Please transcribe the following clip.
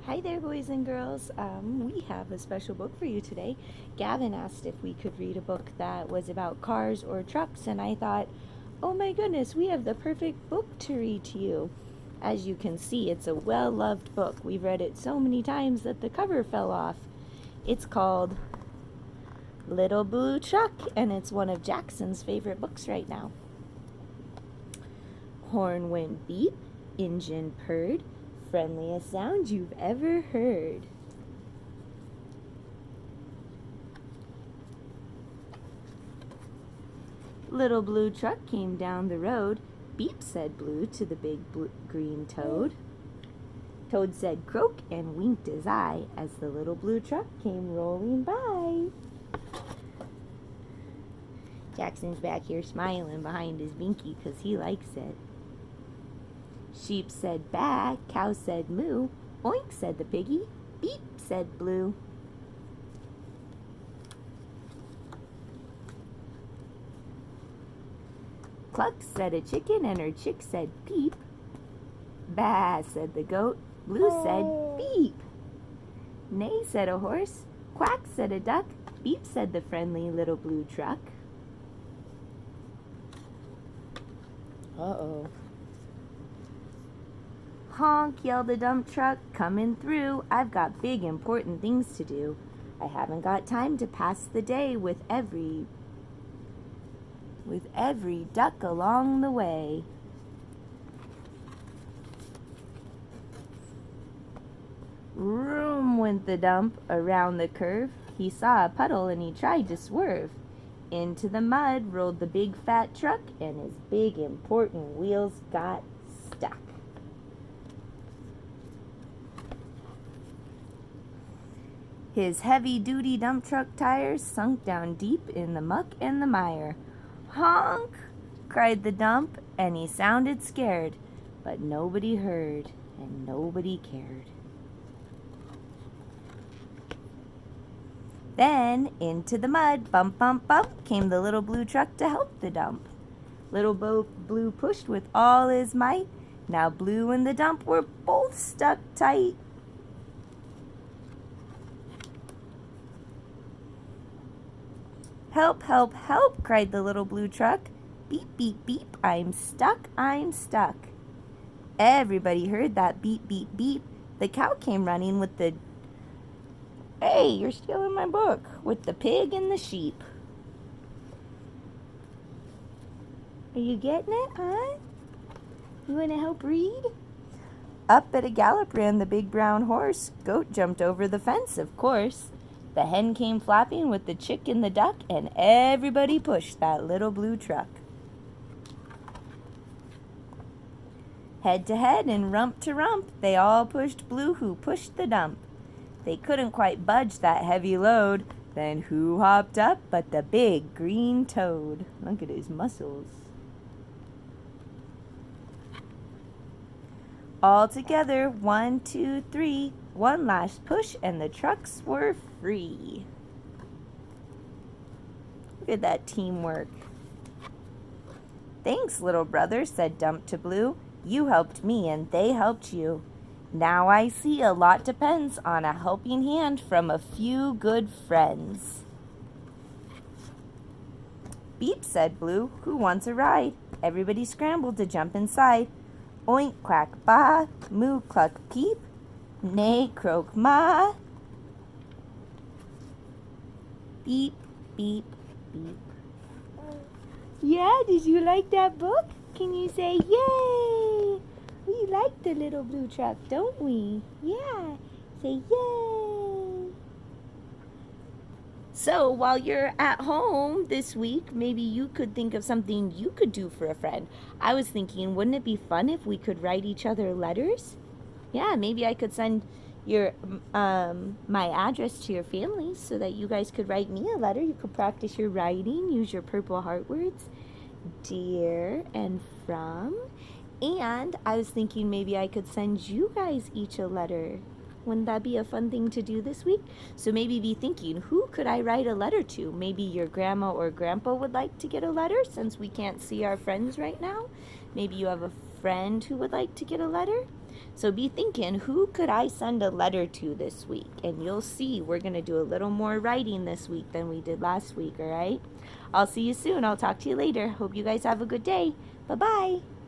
Hi there, boys and girls. We have a special book for you today. Gavin asked if we could read a book that was about cars or trucks, and I thought, oh my goodness, we have the perfect book to read to you. As you can see, it's a well-loved book. We've read it so many times that the cover fell off. It's called Little Blue Truck, and it's one of Jackson's favorite books right now. Horn went beep, engine purred, friendliest sound you've ever heard. Little Blue Truck came down the road. Beep, said Blue to the big green toad. Toad said croak and winked his eye as the Little Blue Truck came rolling by. Jackson's back here smiling behind his binky 'cause he likes it. Sheep said baa, cow said moo, oink said the piggy, beep said Blue. Cluck said a chicken and her chick said peep. Baa said the goat, Blue said beep. Neigh said a horse, quack said a duck, beep said the friendly Little Blue Truck. Uh-oh. Honk, yelled the dump truck, coming through. I've got big important things to do. I haven't got time to pass the day with every duck along the way. Vroom went the dump around the curve. He saw a puddle and he tried to swerve. Into the mud rolled the big fat truck and his big important wheels got stuck. His heavy-duty dump truck tires sunk down deep in the muck and the mire. Honk! Cried the dump, and he sounded scared, but nobody heard, and nobody cared. Then, into the mud, bump, bump, bump, came the Little Blue Truck to help the dump. Little Blue pushed with all his might. Now Blue and the dump were both stuck tight. Help, help, help, cried the Little Blue Truck. Beep, beep, beep, I'm stuck, I'm stuck. Everybody heard that beep, beep, beep. The cow came running with the... Hey, you're stealing my book. With the pig and the sheep. Are you getting it, huh? You want to help read? Up at a gallop ran the big brown horse. Goat jumped over the fence, of course. The hen came flapping with the chick and the duck, and everybody pushed that Little Blue Truck. Head to head and rump to rump, they all pushed Blue, who pushed the dump. They couldn't quite budge that heavy load. Then who hopped up but the big green toad? Look at his muscles. All together, 1, 2, 3, one last push, and the trucks were free. Look at that teamwork. Thanks, little brother, said Dump to Blue. You helped me and they helped you. Now I see a lot depends on a helping hand from a few good friends. Beep, said Blue, who wants a ride? Everybody scrambled to jump inside. Oink, quack, baa, moo, cluck, peep, neigh, croak, ma. Beep, beep, beep. Yeah, did you like that book? Can you say yay? We like the Little Blue Truck, don't we? Yeah, say yay. So while you're at home this week, maybe you could think of something you could do for a friend. I was thinking, wouldn't it be fun if we could write each other letters? Yeah, maybe I could send your my address to your family so that you guys could write me a letter. You could practice your writing, use your purple heart words, dear and from. And I was thinking maybe I could send you guys each a letter. Wouldn't that be a fun thing to do this week? So maybe be thinking, who could I write a letter to? Maybe your grandma or grandpa would like to get a letter since we can't see our friends right now. Maybe you have a friend who would like to get a letter. So be thinking, who could I send a letter to this week? And you'll see we're going to do a little more writing this week than we did last week, all right? I'll see you soon. I'll talk to you later. Hope you guys have a good day. Bye-bye.